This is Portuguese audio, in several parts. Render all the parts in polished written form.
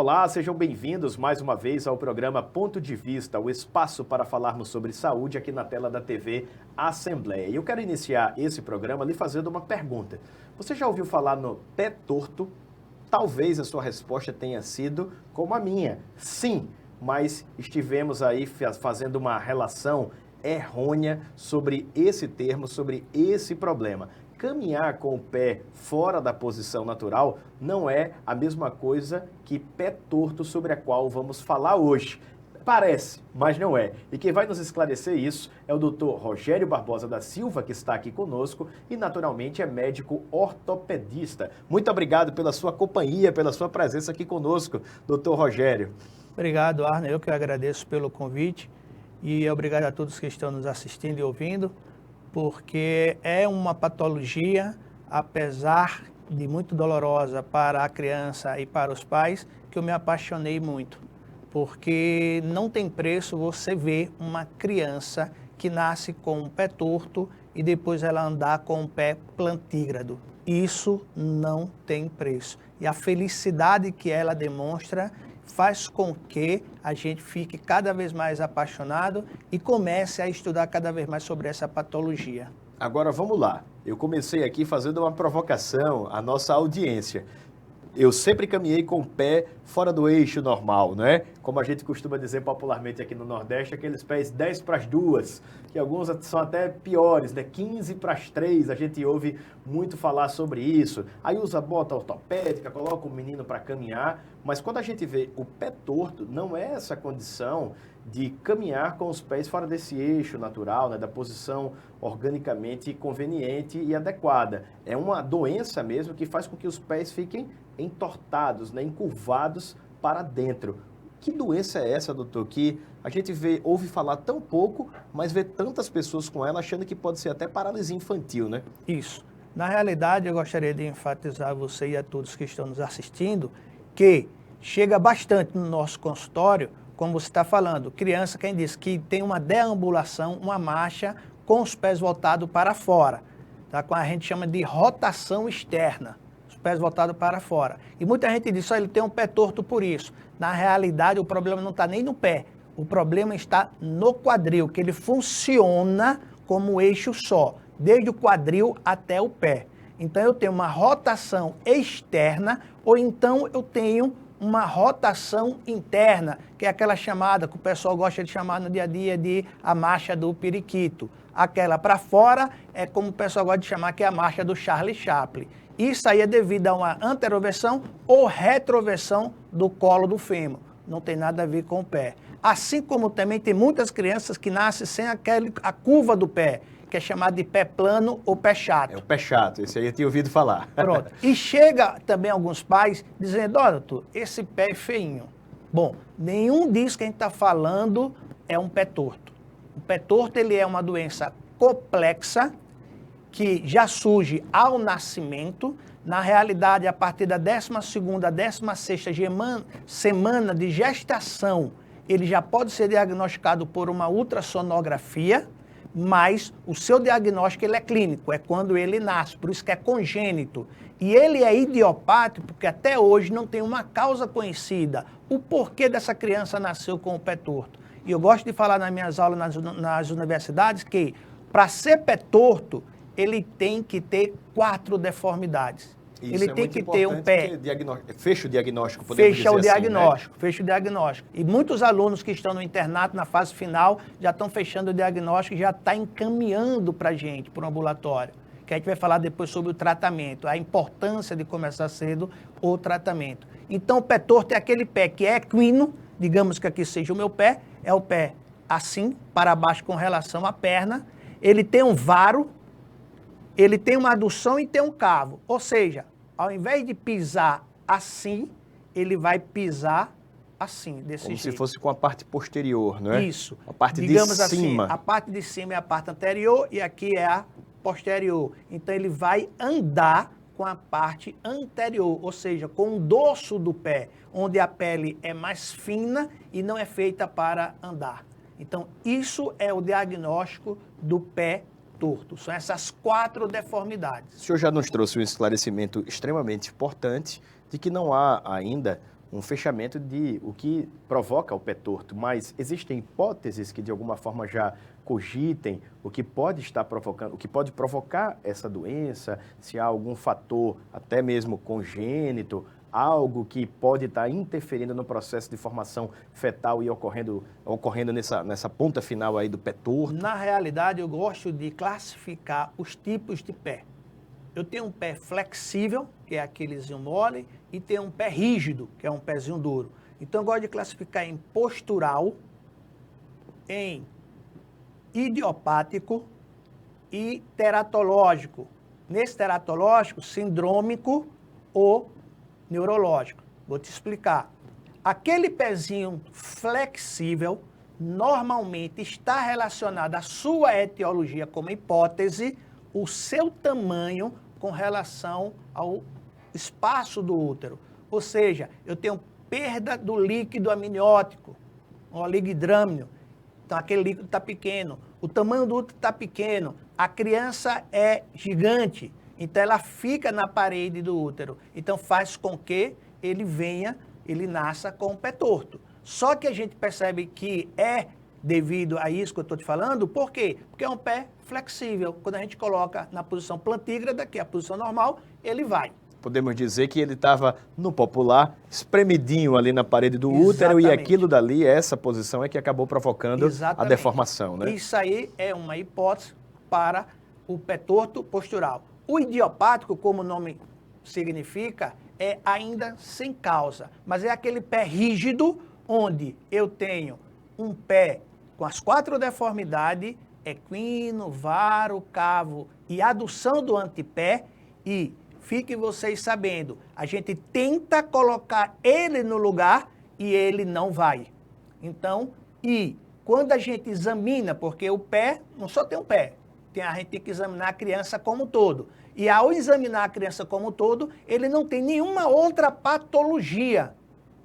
Olá, sejam bem-vindos mais uma vez ao programa Ponto de Vista, o espaço para falarmos sobre saúde aqui na tela da TV Assembleia. E eu quero iniciar esse programa lhe fazendo uma pergunta. Você já ouviu falar no pé torto? Talvez a sua resposta tenha sido como a minha. Sim, mas estivemos aí fazendo uma relação errônea sobre esse termo, sobre esse problema. Caminhar com o pé fora da posição natural não é a mesma coisa que pé torto, sobre a qual vamos falar hoje. Parece, mas não é. E quem vai nos esclarecer isso é o Dr. Rogério Barbosa da Silva, que está aqui conosco e, naturalmente, é médico ortopedista. Muito obrigado pela sua companhia, pela sua presença aqui conosco, Dr. Rogério. Obrigado, Arno. Eu que agradeço pelo convite e obrigado a todos que estão nos assistindo e ouvindo, porque é uma patologia, apesar de muito dolorosa para a criança e para os pais, que eu me apaixonei muito. Porque não tem preço você ver uma criança que nasce com um pé torto e depois ela andar com um pé plantígrado. Isso não tem preço. E a felicidade que ela demonstra faz com que a gente fique cada vez mais apaixonado e comece a estudar cada vez mais sobre essa patologia. Agora vamos lá. Eu comecei aqui fazendo uma provocação à nossa audiência. Eu sempre caminhei com o pé fora do eixo normal, não é? Como a gente costuma dizer popularmente aqui no Nordeste, aqueles pés 10 para as 2, que alguns são até piores, né? 15 para as 3, a gente ouve muito falar sobre isso. Aí usa bota ortopédica, coloca o menino para caminhar, mas quando a gente vê o pé torto, não é essa condição de caminhar com os pés fora desse eixo natural, né, da posição organicamente conveniente e adequada. É uma doença mesmo que faz com que os pés fiquem entortados, né, encurvados para dentro. Que doença é essa, doutor, que a gente ouve falar tão pouco, mas vê tantas pessoas com ela achando que pode ser até paralisia infantil, né? Isso. Na realidade, eu gostaria de enfatizar a você e a todos que estão nos assistindo que chega bastante no nosso consultório, como você está falando, criança, quem diz que tem uma deambulação, uma marcha com os pés voltados para fora, tá? A gente chama de rotação externa, os pés voltados para fora. E muita gente diz, ele tem um pé torto por isso. Na realidade, o problema não está nem no pé, o problema está no quadril, que ele funciona como um eixo só, desde o quadril até o pé. Então, eu tenho uma rotação externa, ou então eu tenho uma rotação interna, que é aquela chamada que o pessoal gosta de chamar no dia a dia de a marcha do periquito. Aquela para fora é como o pessoal gosta de chamar, que é a marcha do Charlie Chaplin. Isso aí é devido a uma anteroversão ou retroversão do colo do fêmur. Não tem nada a ver com o pé. Assim como também tem muitas crianças que nascem sem a curva do pé, que é chamado de pé plano ou pé chato. É o pé chato, esse aí eu tinha ouvido falar. Pronto. E chega também alguns pais dizendo, olha, doutor, esse pé é feinho. Bom, nenhum disso que a gente está falando é um pé torto. O pé torto, ele é uma doença complexa que já surge ao nascimento. Na realidade, a partir da 12ª, 16ª semana de gestação, ele já pode ser diagnosticado por uma ultrassonografia, mas o seu diagnóstico ele é clínico, é quando ele nasce, por isso que é congênito. E ele é idiopático porque até hoje não tem uma causa conhecida, o porquê dessa criança nasceu com o pé torto. E eu gosto de falar nas minhas aulas nas universidades que para ser pé torto, ele tem que ter 4 deformidades. Isso ele tem que ter um pé. Fecha o diagnóstico, podemos dizer fecha o diagnóstico, assim, né? Fecha o diagnóstico. E muitos alunos que estão no internato, na fase final, já estão fechando o diagnóstico e já está encaminhando para a gente, para o ambulatório. Que a gente vai falar depois sobre o tratamento, a importância de começar cedo o tratamento. Então, o pé torto é aquele pé que é equino, digamos que aqui seja o meu pé, é o pé assim, para baixo com relação à perna. Ele tem um varo, ele tem uma adução e tem um cavo. Ou seja, ao invés de pisar assim, ele vai pisar assim, desse jeito. Como se fosse com a parte posterior, não é? Isso. A parte digamos de cima. Assim, a parte de cima é a parte anterior e aqui é a posterior. Então, ele vai andar com a parte anterior, ou seja, com o dorso do pé, onde a pele é mais fina e não é feita para andar. Então, isso é o diagnóstico do pé torto. São essas 4 deformidades. O senhor já nos trouxe um esclarecimento extremamente importante de que não há ainda um fechamento de o que provoca o pé torto, mas existem hipóteses que de alguma forma já cogitem o que pode estar provocando, o que pode provocar essa doença, se há algum fator até mesmo congênito, algo que pode estar interferindo no processo de formação fetal e ocorrendo nessa ponta final aí do pé torto? Na realidade, eu gosto de classificar os tipos de pé. Eu tenho um pé flexível, que é aquelezinho mole, e tenho um pé rígido, que é um pezinho duro. Então, eu gosto de classificar em postural, em idiopático e teratológico. Nesse teratológico, sindrômico ou neurológico. Vou te explicar. Aquele pezinho flexível normalmente está relacionado à sua etiologia como hipótese, o seu tamanho com relação ao espaço do útero. Ou seja, eu tenho perda do líquido amniótico, o oligidrâmnio. Então, aquele líquido está pequeno. O tamanho do útero está pequeno. A criança é gigante. Então, ela fica na parede do útero. Então, faz com que ele nasça com o pé torto. Só que a gente percebe que é devido a isso que eu estou te falando. Por quê? Porque é um pé flexível. Quando a gente coloca na posição plantígrada, que é a posição normal, ele vai. Podemos dizer que ele estava, no popular, espremidinho ali na parede do Exatamente. útero e aquilo dali, essa posição é que acabou provocando Exatamente. a deformação, né? Isso aí é uma hipótese para o pé torto postural. O idiopático, como o nome significa, é ainda sem causa, mas é aquele pé rígido onde eu tenho um pé com as 4 deformidades, equino, varo, cavo e adução do antepé, e fiquem vocês sabendo, a gente tenta colocar ele no lugar e ele não vai. Então, e quando a gente examina, porque o pé, não só tem um pé, a gente tem que examinar a criança como um todo. E ao examinar a criança como um todo, ele não tem nenhuma outra patologia.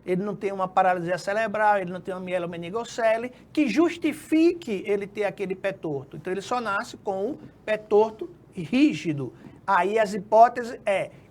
Ele não tem uma paralisia cerebral, ele não tem uma mielomeningocele que justifique ele ter aquele pé torto. Então, ele só nasce com um pé torto rígido. Aí as hipóteses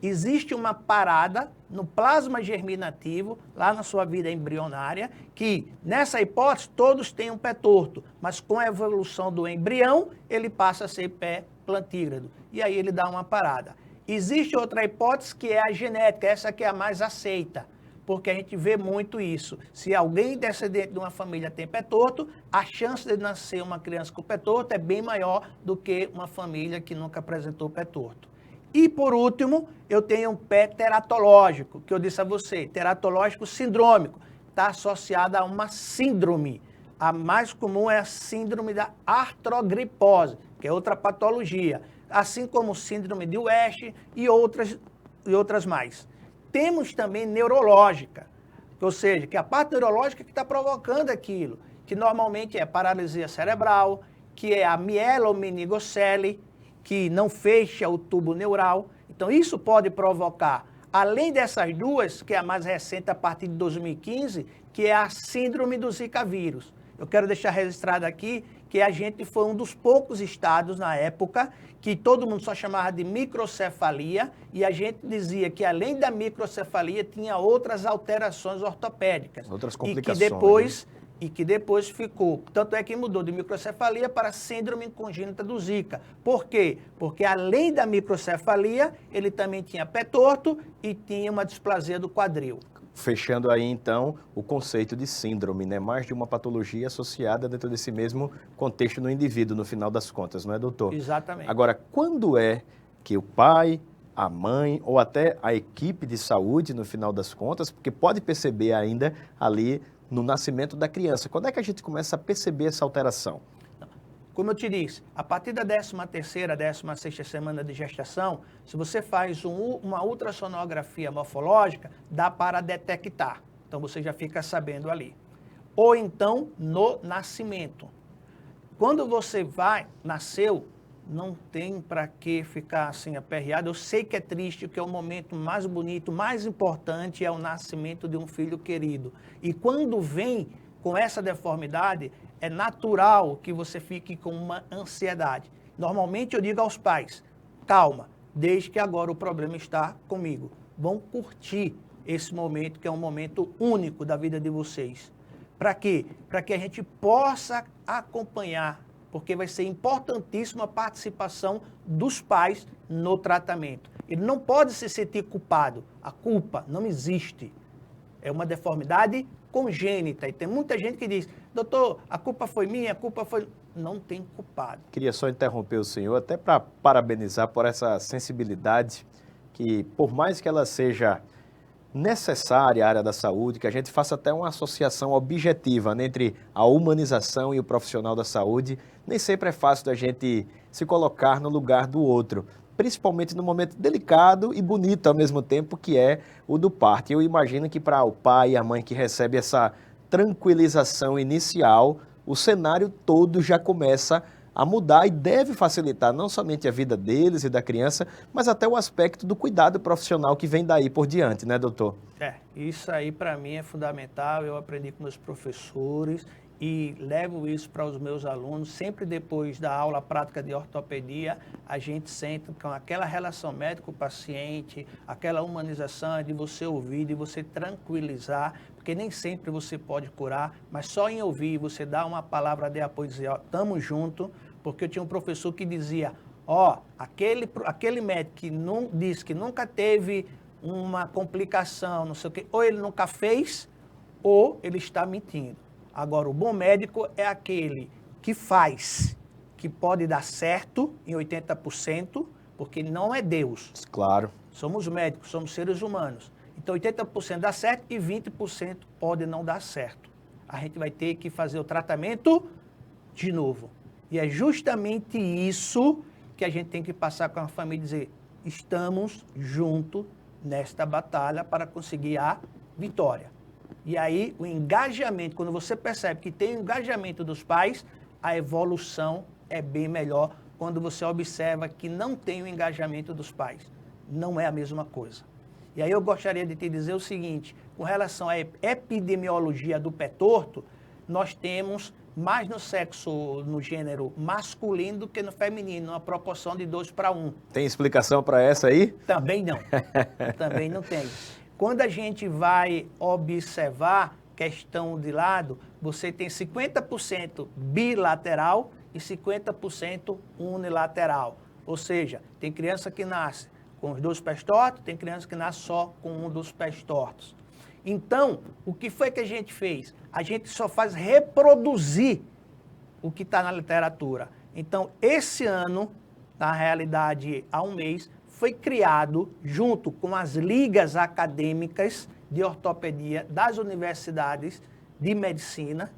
existe uma parada no plasma germinativo, lá na sua vida embrionária, que nessa hipótese todos têm um pé torto, mas com a evolução do embrião, ele passa a ser pé plantígrado. E aí ele dá uma parada. Existe outra hipótese que é a genética, essa que é a mais aceita, porque a gente vê muito isso. Se alguém descendente de uma família tem pé torto, a chance de nascer uma criança com pé torto é bem maior do que uma família que nunca apresentou pé torto. E, por último, eu tenho um pé teratológico, que eu disse a você, teratológico sindrômico, está associado a uma síndrome. A mais comum é a síndrome da artrogripose, que é outra patologia, assim como síndrome de West e outras mais. Temos também neurológica, ou seja, que é a parte neurológica que está provocando aquilo, que normalmente é paralisia cerebral, que é a mielomeningocele, que não fecha o tubo neural. Então, isso pode provocar, além dessas duas, que é a mais recente a partir de 2015, que é a síndrome do Zika vírus. Eu quero deixar registrado aqui que a gente foi um dos poucos estados na época que todo mundo só chamava de microcefalia, e a gente dizia que além da microcefalia tinha outras alterações ortopédicas. Outras complicações. E que depois ficou, tanto é que mudou de microcefalia para síndrome congênita do Zika. Por quê? Porque além da microcefalia, ele também tinha pé torto e tinha uma displasia do quadril. Fechando aí, então, o conceito de síndrome, né? Mais de uma patologia associada dentro desse mesmo contexto no indivíduo, no final das contas, não é, doutor? Exatamente. Agora, quando é que o pai, a mãe ou até a equipe de saúde, no final das contas, porque pode perceber ainda ali no nascimento da criança, quando é que a gente começa a perceber essa alteração? Como eu te disse, a partir da 13ª, 16ª semana de gestação, se você faz uma ultrassonografia morfológica, dá para detectar. Então, você já fica sabendo ali. Ou então, no nascimento. Quando você nasceu, não tem para que ficar assim aperreado. Eu sei que é triste, que é o momento mais bonito, mais importante é o nascimento de um filho querido. E quando vem com essa deformidade, é natural que você fique com uma ansiedade. Normalmente eu digo aos pais, calma, desde que agora o problema está comigo. Vão curtir esse momento, que é um momento único da vida de vocês. Para quê? Para que a gente possa acompanhar, porque vai ser importantíssima a participação dos pais no tratamento. Ele não pode se sentir culpado. A culpa não existe. É uma deformidade congênita. E tem muita gente que diz, doutor, a culpa foi minha, a culpa foi... Não tem culpado. Queria só interromper o senhor, até para parabenizar por essa sensibilidade, que por mais que ela seja necessária à área da saúde, que a gente faça até uma associação objetiva, né, entre a humanização e o profissional da saúde, nem sempre é fácil da gente se colocar no lugar do outro, principalmente no momento delicado e bonito ao mesmo tempo, que é o do parto. Eu imagino que para o pai e a mãe que recebe essa tranquilização inicial, o cenário todo já começa a mudar e deve facilitar não somente a vida deles e da criança, mas até o aspecto do cuidado profissional que vem daí por diante, né, doutor? Isso aí para mim é fundamental. Eu aprendi com meus professores e levo isso para os meus alunos. Sempre depois da aula prática de ortopedia, a gente senta com aquela relação médico-paciente, aquela humanização de você ouvir, de você tranquilizar, porque nem sempre você pode curar, mas só em ouvir, você dá uma palavra de apoio e dizer, ó, tamo junto, porque eu tinha um professor que dizia, ó, aquele médico que disse que nunca teve uma complicação, não sei o quê, ou ele nunca fez, ou ele está mentindo. Agora, o bom médico é aquele que faz, que pode dar certo em 80%, porque não é Deus. Claro. Somos médicos, somos seres humanos. Então, 80% dá certo e 20% pode não dar certo. A gente vai ter que fazer o tratamento de novo. E é justamente isso que a gente tem que passar com a família e dizer, estamos juntos nesta batalha para conseguir a vitória. E aí, o engajamento, quando você percebe que tem o engajamento dos pais, a evolução é bem melhor quando você observa que não tem o engajamento dos pais. Não é a mesma coisa. E aí eu gostaria de te dizer o seguinte, com relação à epidemiologia do pé torto, nós temos mais no gênero masculino do que no feminino, uma proporção de 2:1. Tem explicação para essa aí? Também não. Também não tem. Quando a gente vai observar questão de lado, você tem 50% bilateral e 50% unilateral. Ou seja, tem criança que nasce com os 2 pés tortos, tem criança que nasce só com um dos pés tortos. Então, o que foi que a gente fez? A gente só faz reproduzir o que está na literatura. Então, esse ano, na realidade, há um mês, foi criado, junto com as ligas acadêmicas de ortopedia das universidades de medicina,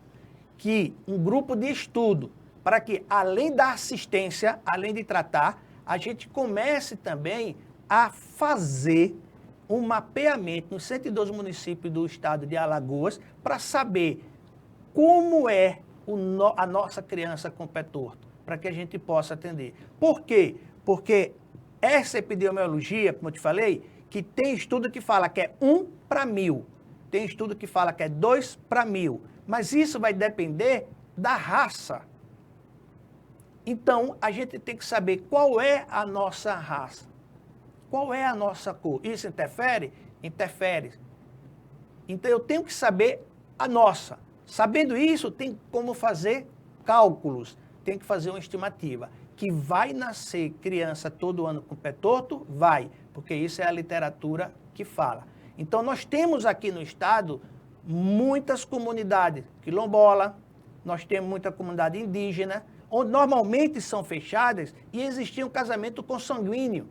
que um grupo de estudo, para que, além da assistência, além de tratar, a gente comece também a fazer um mapeamento nos 112 municípios do estado de Alagoas para saber como é a nossa criança com pé torto, para que a gente possa atender. Por quê? Porque essa epidemiologia, como eu te falei, que tem estudo que fala que é 1 para 1000, tem estudo que fala que é 2 para 1000, mas isso vai depender da raça. Então, a gente tem que saber qual é a nossa raça, qual é a nossa cor. Isso interfere? Interfere. Então, eu tenho que saber a nossa. Sabendo isso, tem como fazer cálculos, tem que fazer uma estimativa. Que vai nascer criança todo ano com pé torto? Vai, porque isso é a literatura que fala. Então, nós temos aqui no estado muitas comunidades quilombola, nós temos muita comunidade indígena, onde normalmente são fechadas e existia um casamento consanguíneo.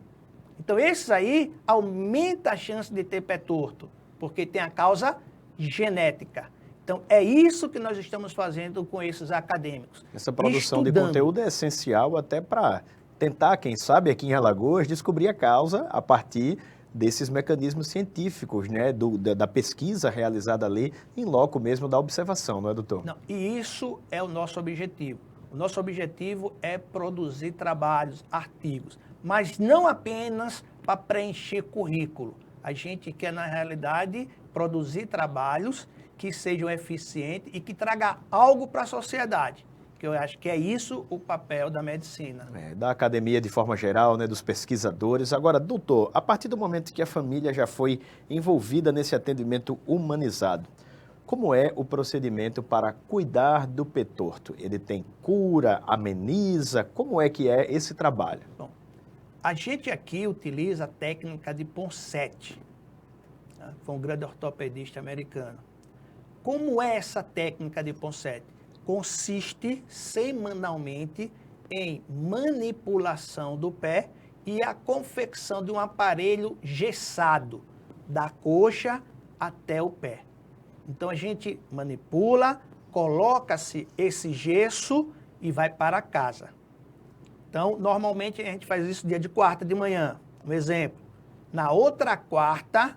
Então, esses aí aumenta a chance de ter pé torto, porque tem a causa genética. Então, é isso que nós estamos fazendo com esses acadêmicos. Essa produção de conteúdo é essencial até para tentar, quem sabe, aqui em Alagoas, descobrir a causa a partir desses mecanismos científicos, né, da pesquisa realizada ali, em loco mesmo da observação, não é, doutor? Não, e isso é o nosso objetivo. O nosso objetivo é produzir trabalhos, artigos, mas não apenas para preencher currículo. A gente quer, na realidade, produzir trabalhos que sejam eficientes e que tragam algo para a sociedade. que eu acho que é isso o papel da medicina. Da academia de forma geral, né, dos pesquisadores. Agora, doutor, a partir do momento que a família já foi envolvida nesse atendimento humanizado, como é o procedimento para cuidar do pé torto? Ele tem cura, ameniza? Como é que é esse trabalho? Bom, a gente aqui utiliza a técnica de Ponseti, né? Foi um grande ortopedista americano. Como é essa técnica de Ponseti? Consiste semanalmente em manipulação do pé e a confecção de um aparelho gessado, da coxa até o pé. Então a gente manipula, coloca-se esse gesso e vai para casa. Então, normalmente a gente faz isso dia de quarta de manhã. Um exemplo. Na outra quarta,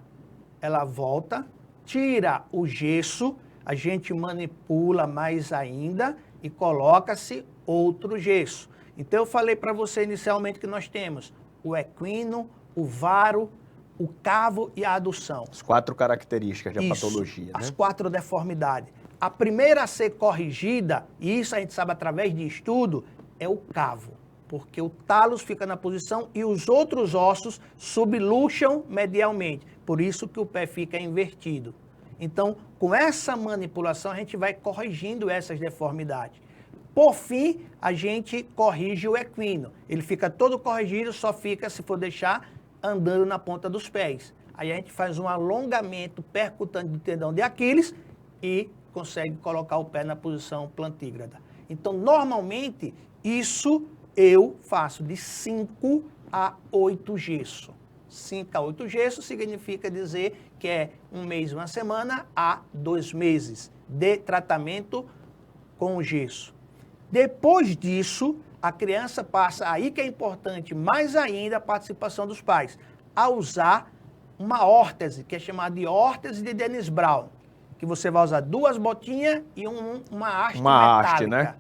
ela volta, tira o gesso, a gente manipula mais ainda e coloca-se outro gesso. Então, eu falei para você inicialmente que nós temos o equino, o varo, o cavo e a adução. As 4 características da Isso, patologia, né? as 4 deformidades. A primeira a ser corrigida, e isso a gente sabe através de estudo, é o cavo. Porque o talos fica na posição e os outros ossos subluxam medialmente. Por isso que o pé fica invertido. Então, com essa manipulação, a gente vai corrigindo essas deformidades. Por fim, a gente corrige o equino. Ele fica todo corrigido, só fica, se for deixar, andando na ponta dos pés. Aí a gente faz um alongamento percutante do tendão de Aquiles e consegue colocar o pé na posição plantígrada. Então, normalmente, isso eu faço de 5 a 8 gesso. 5 a 8 gesso significa dizer que é 1 mês, 1 semana a 2 meses de tratamento com gesso. Depois disso, a criança passa, aí que é importante mais ainda a participação dos pais, a usar uma órtese, que é chamada de órtese de Dennis Brown, que você vai usar 2 botinhas e uma haste metálica. Haste, né?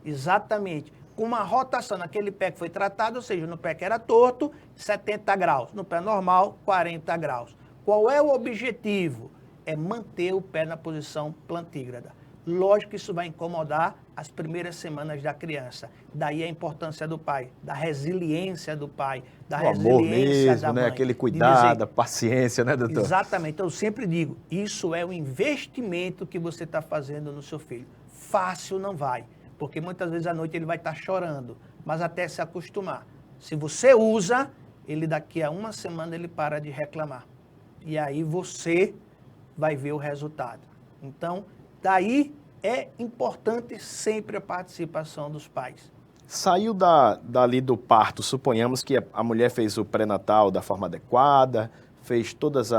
Exatamente. Com uma rotação naquele pé que foi tratado, ou seja, no pé que era torto, 70 graus. No pé normal, 40 graus. Qual é o objetivo? É manter o pé na posição plantígrada. Lógico que isso vai incomodar as primeiras semanas da criança. Daí a importância do pai, da resiliência do pai, da resiliência amor mesmo, da mãe. né? Aquele cuidado, a paciência, né, doutor? Exatamente. Então, eu sempre digo, isso é um investimento que você está fazendo no seu filho. Fácil não vai, porque muitas vezes à noite ele vai estar chorando, mas até se acostumar. Se você usa, ele daqui a 1 semana ele para de reclamar. E aí você vai ver o resultado. Então, daí é importante sempre a participação dos pais. Saiu dali do parto, suponhamos que a mulher fez o pré-natal da forma adequada, fez todas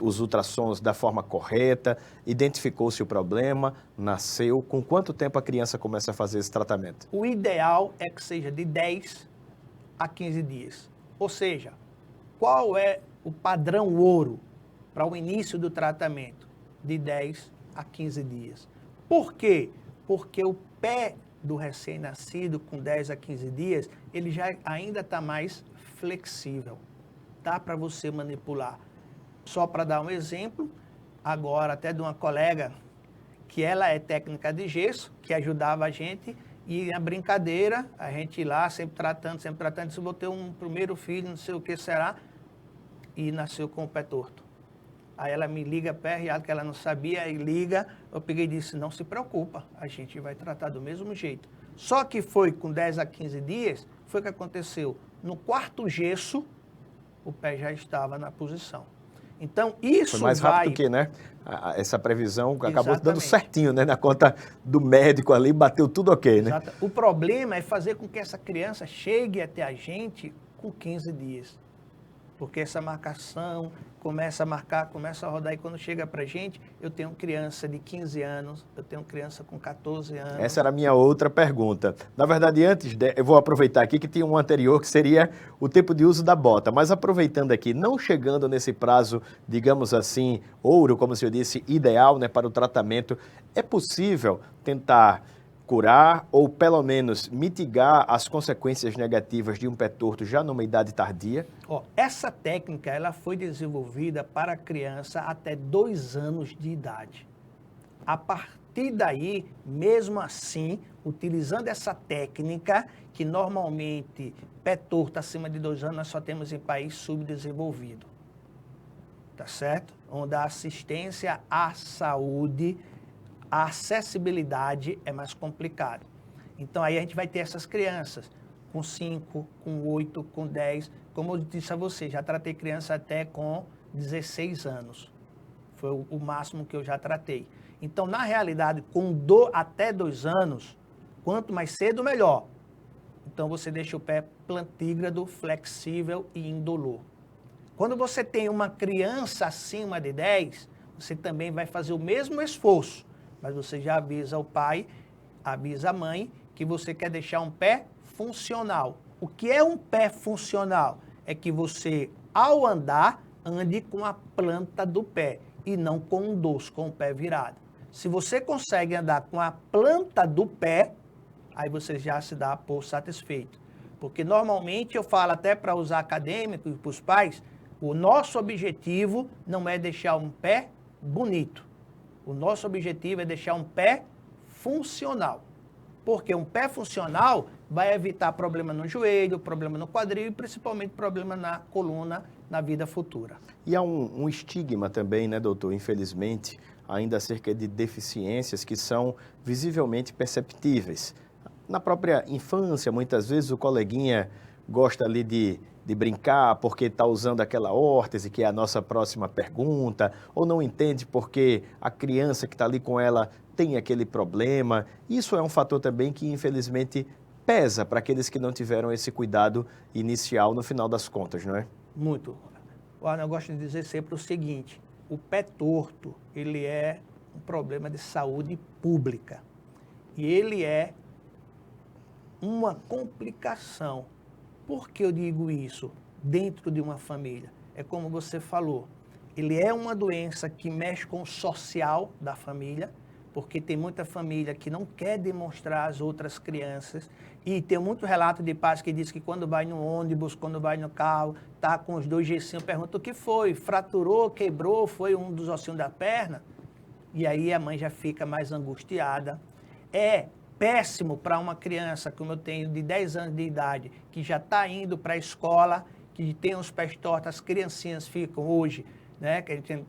os ultrassons da forma correta, identificou-se o problema, nasceu. Com quanto tempo a criança começa a fazer esse tratamento? O ideal é que seja de 10 a 15 dias. Ou seja, qual é o padrão ouro para o início do tratamento? De 10 a 15 dias. Por quê? Porque o pé do recém-nascido, com 10 a 15 dias, ele já ainda está mais flexível. Dá para você manipular. Só para dar um exemplo, agora até de uma colega, que ela é técnica de gesso, que ajudava a gente, e na brincadeira, a gente ir lá, sempre tratando, disse, vou ter um primeiro filho, não sei o que será, e nasceu com o pé torto. Aí ela me liga, perreado, que ela não sabia, e liga, eu peguei e disse, não se preocupa, a gente vai tratar do mesmo jeito. Só que foi com 10 a 15 dias, foi o que aconteceu. No 4º gesso, o pé já estava na posição. Então, isso foi mais rápido que, né? Essa previsão acabou dando certinho, né? Na conta do médico ali, bateu tudo ok, né? Exato. O problema é fazer com que essa criança chegue até a gente com 15 dias. Porque essa marcação começa a marcar, começa a rodar, e quando chega pra gente, eu tenho criança de 15 anos, eu tenho criança com 14 anos. Essa era a minha outra pergunta. Na verdade, eu vou aproveitar aqui que tinha um anterior que seria o tempo de uso da bota, mas aproveitando aqui, não chegando nesse prazo, digamos assim, ouro, como o senhor disse, ideal, né, para o tratamento, é possível tentar curar ou pelo menos mitigar as consequências negativas de um pé torto já numa idade tardia? Essa técnica ela foi desenvolvida para criança até 2 anos de idade. A partir partir daí, mesmo assim, utilizando essa técnica, que normalmente pé torto acima de 2 anos nós só temos em país subdesenvolvido. Tá certo? Onde a assistência à saúde, a acessibilidade é mais complicada. Então aí a gente vai ter essas crianças com 5, com 8, com 10. Como eu disse a você, já tratei criança até com 16 anos. Foi o máximo que eu já tratei. Então, na realidade, até 2 anos, quanto mais cedo, melhor. Então, você deixa o pé plantígrado, flexível e indolor. Quando você tem uma criança acima de 10, você também vai fazer o mesmo esforço, mas você já avisa o pai, avisa a mãe, que você quer deixar um pé funcional. O que é um pé funcional? É que você, ao andar, ande com a planta do pé e não com um dorso, com o pé virado. Se você consegue andar com a planta do pé, aí você já se dá por satisfeito. Porque normalmente eu falo até para os acadêmicos e para os pais, o nosso objetivo não é deixar um pé bonito. O nosso objetivo é deixar um pé funcional. Porque um pé funcional vai evitar problema no joelho, problema no quadril e principalmente problema na coluna na vida futura. E há um estigma também, né, doutor, infelizmente, ainda acerca de deficiências que são visivelmente perceptíveis. Na própria infância, muitas vezes o coleguinha gosta ali de brincar porque está usando aquela órtese, que é a nossa próxima pergunta, ou não entende porque a criança que está ali com ela tem aquele problema. Isso é um fator também que, infelizmente, pesa para aqueles que não tiveram esse cuidado inicial no final das contas, não é? Muito. Eu gosto de dizer sempre o seguinte, o pé torto, ele é um problema de saúde pública. E ele é uma complicação. Por que eu digo isso? Dentro de uma família. É como você falou, ele é uma doença que mexe com o social da família, porque tem muita família que não quer demonstrar às outras crianças, e tem muito relato de pais que diz que quando vai no ônibus, quando vai no carro, tá com os 2 gessinhos, pergunta o que foi, fraturou, quebrou, foi um dos ossinhos da perna, e aí a mãe já fica mais angustiada. É péssimo para uma criança, como eu tenho, de 10 anos de idade, que já está indo para a escola, que tem os pés tortos, as criancinhas ficam hoje, né, que a gente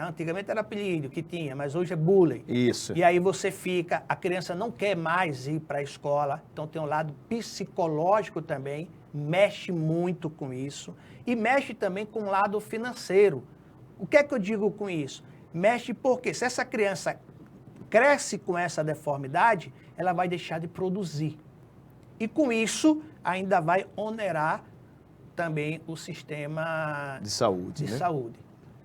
antigamente era apelido que tinha, mas hoje é bullying. Isso. E aí você fica, a criança não quer mais ir para a escola, então tem um lado psicológico também, mexe muito com isso, e mexe também com o lado financeiro. O que é que eu digo com isso? Mexe porque se essa criança cresce com essa deformidade, ela vai deixar de produzir. E com isso, ainda vai onerar também o sistema de saúde.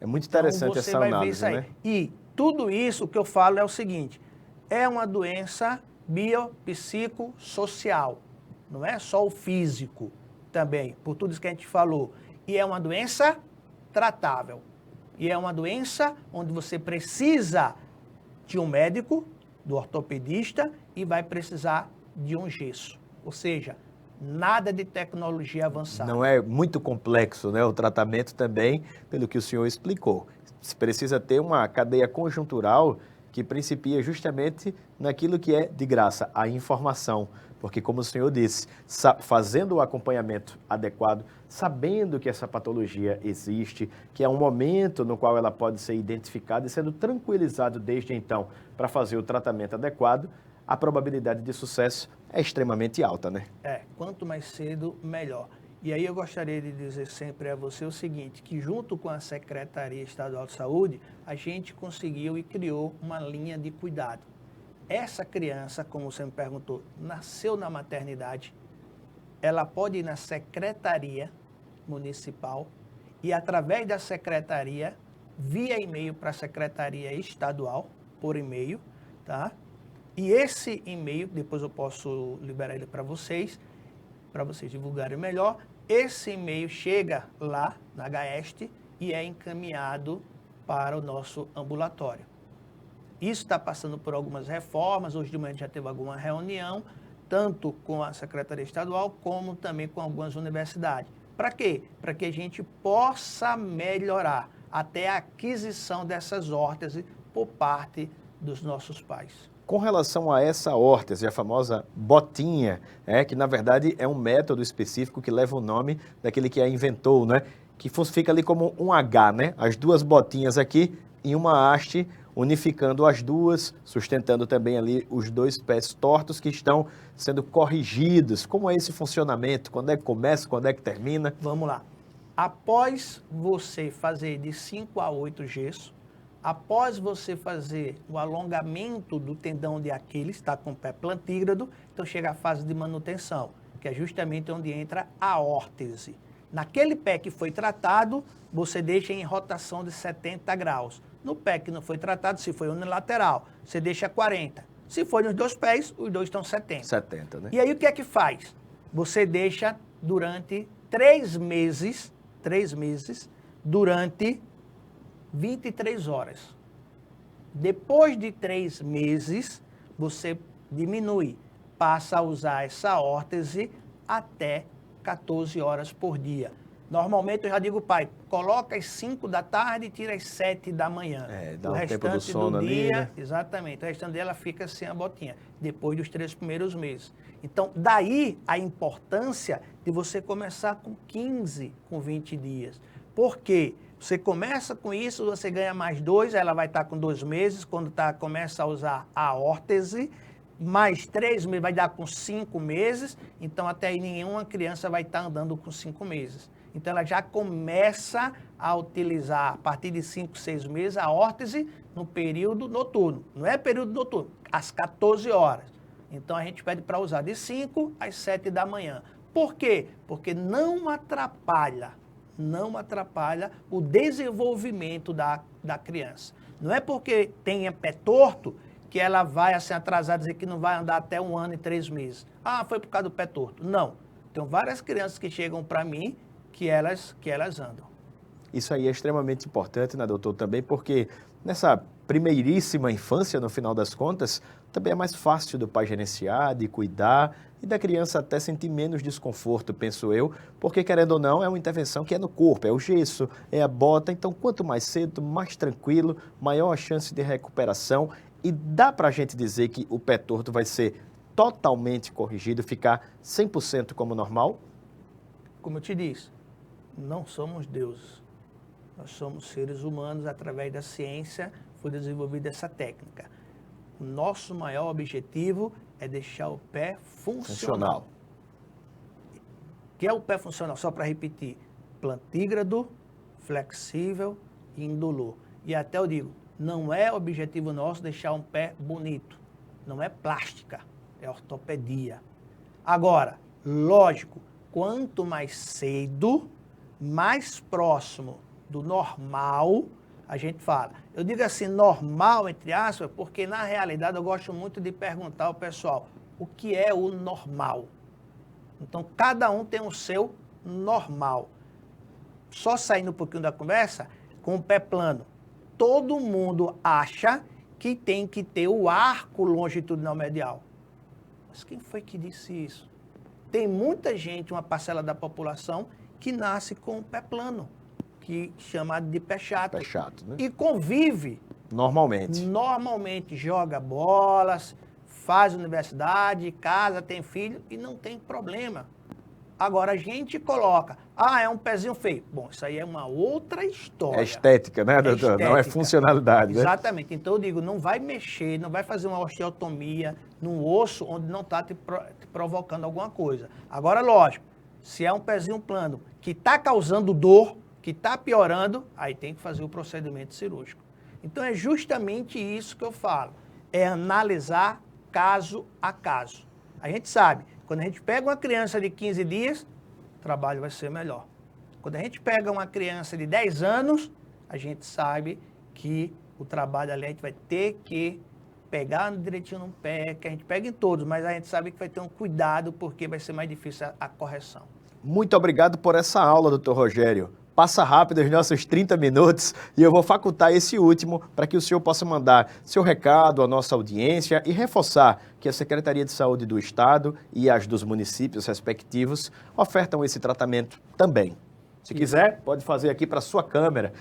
É muito interessante então, essa análise, né? E tudo isso que eu falo é o seguinte, é uma doença biopsicossocial, não é só o físico também, por tudo isso que a gente falou. E é uma doença tratável. E é uma doença onde você precisa de um médico, do ortopedista, e vai precisar de um gesso. Ou seja, nada de tecnologia avançada. Não é muito complexo, né? O tratamento também, pelo que o senhor explicou. Se precisa ter uma cadeia conjuntural que principia justamente naquilo que é de graça, a informação. Porque, como o senhor disse, fazendo o acompanhamento adequado, sabendo que essa patologia existe, que é um momento no qual ela pode ser identificada e sendo tranquilizado desde então para fazer o tratamento adequado, a probabilidade de sucesso é extremamente alta, né? Quanto mais cedo, melhor. E aí eu gostaria de dizer sempre a você o seguinte, que junto com a Secretaria Estadual de Saúde, a gente conseguiu e criou uma linha de cuidado. Essa criança, como você me perguntou, nasceu na maternidade, ela pode ir na Secretaria Municipal e através da Secretaria, via e-mail para a Secretaria Estadual, por e-mail, tá? E esse e-mail, depois eu posso liberar ele para vocês divulgarem melhor. Esse e-mail chega lá na HEST e é encaminhado para o nosso ambulatório. Isso está passando por algumas reformas, hoje de manhã já teve alguma reunião, tanto com a Secretaria Estadual, como também com algumas universidades. Para quê? Para que a gente possa melhorar até a aquisição dessas órteses por parte dos nossos pais. Com relação a essa órtese, a famosa botinha, que na verdade é um método específico que leva o nome daquele que a inventou, né? Que fica ali como um H, né? As duas botinhas aqui em uma haste, unificando as duas, sustentando também ali os dois pés tortos que estão sendo corrigidos. Como é esse funcionamento? Quando é que começa? Quando é que termina? Vamos lá. Após você fazer de 5 a 8 gessos, após você fazer o alongamento do tendão de Aquiles, está com o pé plantígrado, então chega a fase de manutenção, que é justamente onde entra a órtese. Naquele pé que foi tratado, você deixa em rotação de 70 graus. No pé que não foi tratado, se foi unilateral, você deixa 40. Se for nos dois pés, os dois estão 70. 70, né? E aí o que é que faz? Você deixa durante 3 meses, durante 23 horas. Depois de 3 meses, você diminui, passa a usar essa órtese até 14 horas por dia. Normalmente eu já digo, pai, coloca às 5 da tarde e tira às 7 da manhã. Dá o um tempo do sono do dia, ali, né? Exatamente, o restante dela fica sem a botinha, depois dos 3 primeiros meses. Então, daí a importância de você começar com 15, com 20 dias. Por quê? Você começa com isso, você ganha mais 2, ela vai estar com 2 meses, quando começa a usar a órtese, mais 3 meses, vai dar com 5 meses, então até aí nenhuma criança vai estar andando com 5 meses. Então ela já começa a utilizar, a partir de 5, 6 meses, a órtese no período noturno. Não é período noturno, às 14 horas. Então a gente pede para usar de 5 às 7 da manhã. Por quê? Porque não atrapalha o desenvolvimento da criança. Não é porque tenha pé torto que ela vai assim atrasar, dizer que não vai andar até 1 ano e 3 meses. Ah, foi por causa do pé torto. Não. Tem várias crianças que chegam para mim que elas andam. Isso aí é extremamente importante, né, doutor, também, porque nessa primeiríssima infância, no final das contas, também é mais fácil do pai gerenciar, de cuidar e da criança até sentir menos desconforto, penso eu, porque, querendo ou não, é uma intervenção que é no corpo, é o gesso, é a bota, então quanto mais cedo, mais tranquilo, maior a chance de recuperação e dá para a gente dizer que o pé torto vai ser totalmente corrigido, ficar 100% como normal? Como eu te disse, não somos deuses. Nós somos seres humanos, através da ciência foi desenvolvida essa técnica. O nosso maior objetivo é deixar o pé funcional. O que é o pé funcional? Só para repetir, plantígrado, flexível e indolor. E até eu digo, não é objetivo nosso deixar um pé bonito. Não é plástica, é ortopedia. Agora, lógico, quanto mais cedo, mais próximo do normal, a gente fala. Eu digo assim, normal, entre aspas, porque na realidade eu gosto muito de perguntar ao pessoal, o que é o normal? Então, cada um tem o seu normal. Só saindo um pouquinho da conversa, com o pé plano. Todo mundo acha que tem que ter o arco longitudinal medial. Mas quem foi que disse isso? Tem muita gente, uma parcela da população, que nasce com o pé plano, que é chamado de pé chato. Pé chato, né? E convive. Normalmente Joga bolas, faz universidade, casa, tem filho e não tem problema. Agora a gente coloca, é um pezinho feio. Bom, isso aí é uma outra história. É estética, né, doutor? Estética. Não é funcionalidade, né? Exatamente. Então eu digo, não vai mexer, não vai fazer uma osteotomia num osso onde não está te provocando alguma coisa. Agora, lógico, se é um pezinho plano que está causando dor, que está piorando, aí tem que fazer o procedimento cirúrgico. Então é justamente isso que eu falo, é analisar caso a caso. A gente sabe, quando a gente pega uma criança de 15 dias, o trabalho vai ser melhor. Quando a gente pega uma criança de 10 anos, a gente sabe que o trabalho ali a gente vai ter que pegar direitinho no pé, que a gente pega em todos, mas a gente sabe que vai ter um cuidado porque vai ser mais difícil a correção. Muito obrigado por essa aula, doutor Rogério. Passa rápido os nossos 30 minutos e eu vou facultar esse último para que o senhor possa mandar seu recado à nossa audiência e reforçar que a Secretaria de Saúde do Estado e as dos municípios respectivos ofertam esse tratamento também. Se quiser, pode fazer aqui para a sua câmera.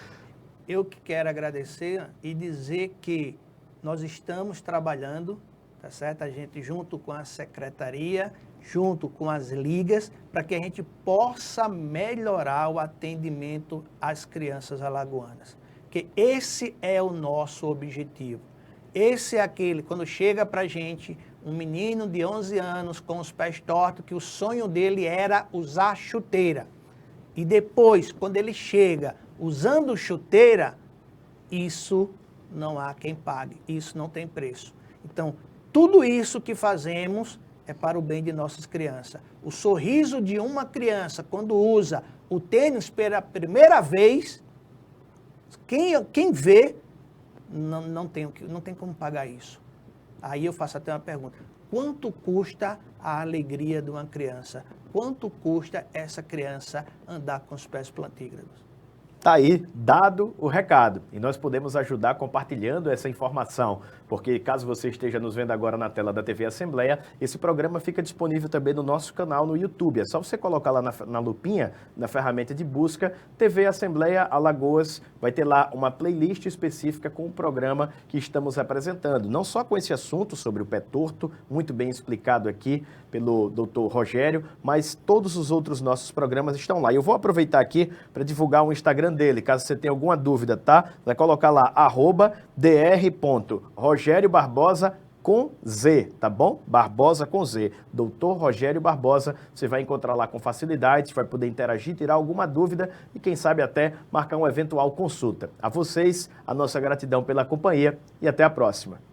Eu que quero agradecer e dizer que nós estamos trabalhando tá certo? A gente junto com a secretaria, junto com as ligas, para que a gente possa melhorar o atendimento às crianças alagoanas. Porque esse é o nosso objetivo. Esse é aquele, quando chega para a gente um menino de 11 anos com os pés tortos, que o sonho dele era usar chuteira. E depois, quando ele chega usando chuteira, isso não há quem pague, isso não tem preço. Então, tudo isso que fazemos é para o bem de nossas crianças. O sorriso de uma criança, quando usa o tênis pela primeira vez, quem vê, não tem como pagar isso. Aí eu faço até uma pergunta. Quanto custa a alegria de uma criança? Quanto custa essa criança andar com os pés plantígrados? Tá aí, dado o recado. E nós podemos ajudar compartilhando essa informação, porque caso você esteja nos vendo agora na tela da TV Assembleia, esse programa fica disponível também no nosso canal no YouTube. É só você colocar lá na lupinha, na ferramenta de busca, TV Assembleia Alagoas, vai ter lá uma playlist específica com o programa que estamos apresentando. Não só com esse assunto sobre o pé torto, muito bem explicado aqui pelo Dr. Rogério, mas todos os outros nossos programas estão lá. E eu vou aproveitar aqui para divulgar o Instagram dele, caso você tenha alguma dúvida, tá? Vai colocar lá, @dr.rogériobarbosa com Z, tá bom? Barbosa com Z. Doutor Rogério Barbosa, você vai encontrar lá com facilidade, vai poder interagir, tirar alguma dúvida e quem sabe até marcar uma eventual consulta. A vocês, a nossa gratidão pela companhia e até a próxima.